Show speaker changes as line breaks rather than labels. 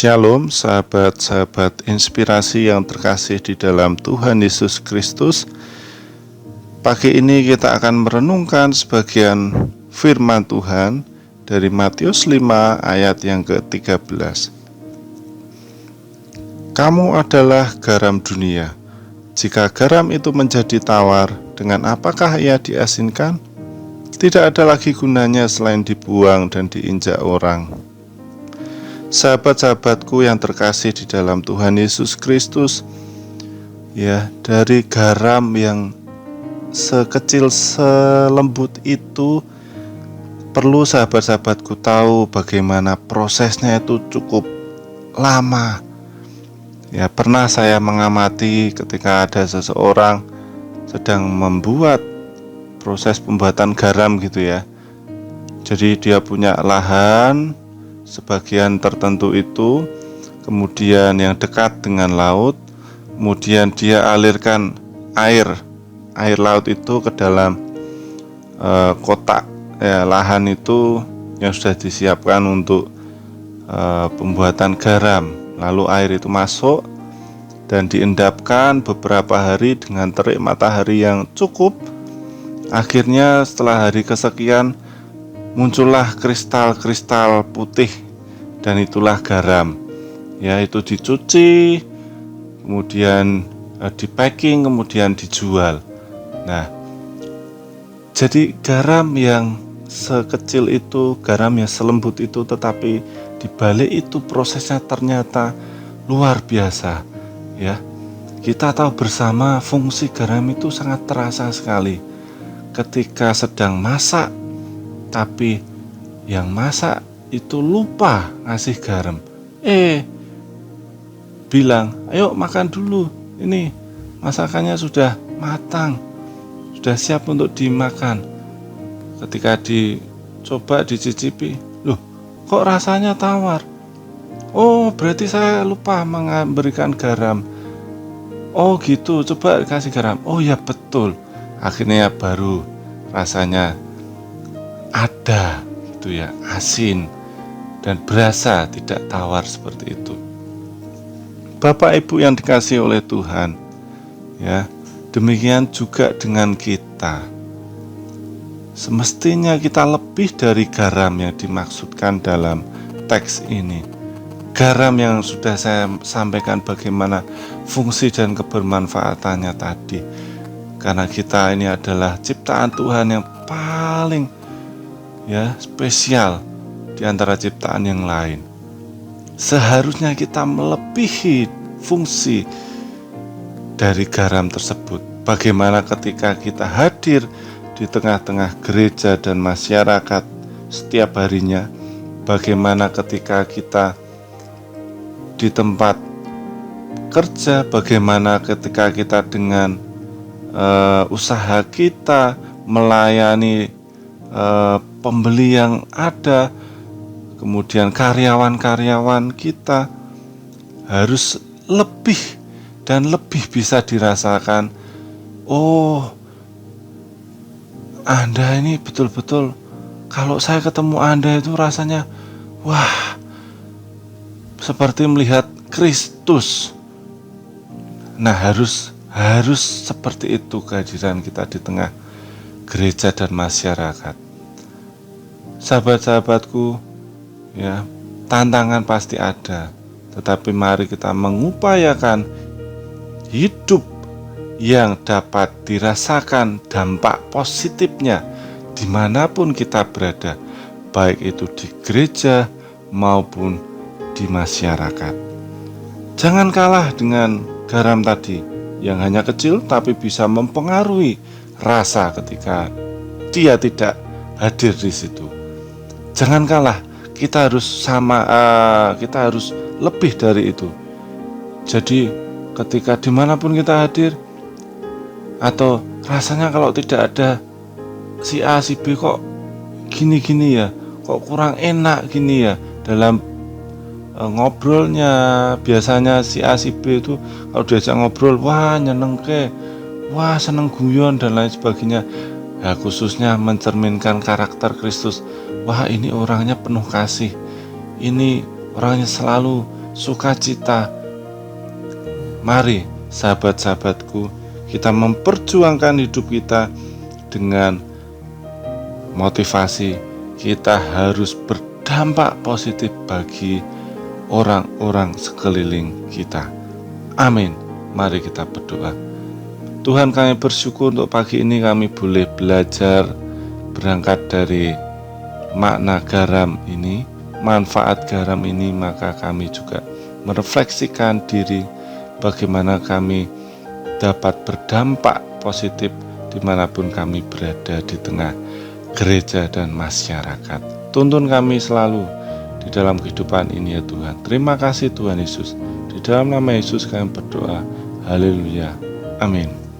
Shalom sahabat-sahabat inspirasi yang terkasih di dalam Tuhan Yesus Kristus. Pagi ini kita akan merenungkan sebagian firman Tuhan dari Matius 5 ayat yang ke-13. Kamu adalah garam dunia. Jika garam itu menjadi tawar, dengan apakah ia diasinkan? Tidak ada lagi gunanya selain dibuang dan diinjak orang. Sahabat-sahabatku yang terkasih di dalam Tuhan Yesus Kristus, ya, dari garam yang sekecil selembut itu, perlu sahabat-sahabatku tahu bagaimana prosesnya itu cukup lama. Ya, pernah saya mengamati ketika ada seseorang sedang membuat proses pembuatan garam gitu ya. Jadi dia punya lahan sebagian tertentu itu, kemudian yang dekat dengan laut, kemudian dia alirkan air laut itu ke dalam kotak lahan itu yang sudah disiapkan untuk pembuatan garam. Lalu air itu masuk dan diendapkan beberapa hari dengan terik matahari yang cukup. Akhirnya setelah hari kesekian muncullah kristal-kristal putih, dan itulah garam. Ya, itu dicuci, kemudian di-packing, kemudian dijual. Nah, jadi garam yang sekecil itu, garam yang selembut itu, tetapi dibalik itu prosesnya ternyata luar biasa. Ya, kita tahu bersama fungsi garam itu sangat terasa sekali ketika sedang masak. Tapi yang masak itu lupa ngasih garam. Bilang, ayo makan dulu. Ini masakannya sudah matang, sudah siap untuk dimakan. Ketika dicoba, dicicipi, loh, kok rasanya tawar? Oh, berarti saya lupa memberikan garam. Oh gitu, coba kasih garam. Oh ya betul. Akhirnya baru rasanya ada gitu ya, asin dan berasa, tidak tawar seperti itu. Bapak Ibu yang dikasihi oleh Tuhan, ya, demikian juga dengan kita. Semestinya kita lebih dari garam yang dimaksudkan dalam teks ini. Garam yang sudah saya sampaikan bagaimana fungsi dan kebermanfaatannya tadi. Karena kita ini adalah ciptaan Tuhan yang paling spesial di antara ciptaan yang lain. Seharusnya kita melebihi fungsi dari garam tersebut. Bagaimana ketika kita hadir di tengah-tengah gereja dan masyarakat setiap harinya, bagaimana ketika kita di tempat kerja, bagaimana ketika kita dengan usaha kita melayani pembeli yang ada, kemudian karyawan-karyawan kita, harus lebih dan lebih bisa dirasakan. Oh, Anda ini betul-betul, kalau saya ketemu Anda itu rasanya, wah, seperti melihat Kristus. Nah, harus seperti itu kehadiran kita di tengah gereja dan masyarakat. Sahabat-sahabatku, ya, tantangan pasti ada, tetapi mari kita mengupayakan hidup yang dapat dirasakan dampak positifnya dimanapun kita berada, baik itu di gereja maupun di masyarakat. Jangan kalah dengan garam tadi yang hanya kecil tapi bisa mempengaruhi rasa ketika dia tidak hadir di situ. Jangan kalah, kita harus lebih dari itu. Jadi ketika dimanapun kita hadir, atau rasanya kalau tidak ada si A si B kok gini-gini ya, kok kurang enak gini ya dalam ngobrolnya. Biasanya si A si B itu kalau diajak ngobrol, wah nyenengke, wah seneng guyon dan lain sebagainya. Ya, khususnya mencerminkan karakter Kristus. Wah, ini orangnya penuh kasih, ini orangnya selalu sukacita. Mari sahabat-sahabatku, kita memperjuangkan hidup kita dengan motivasi kita harus berdampak positif bagi orang-orang sekeliling kita. Amin. Mari kita berdoa. Tuhan, kami bersyukur untuk pagi ini kami boleh belajar berangkat dari makna garam ini, manfaat garam ini, maka kami juga merefleksikan diri bagaimana kami dapat berdampak positif dimanapun kami berada di tengah gereja dan masyarakat. Tuntun kami selalu di dalam kehidupan ini ya Tuhan. Terima kasih Tuhan Yesus. Di dalam nama Yesus kami berdoa. Haleluya. Amin.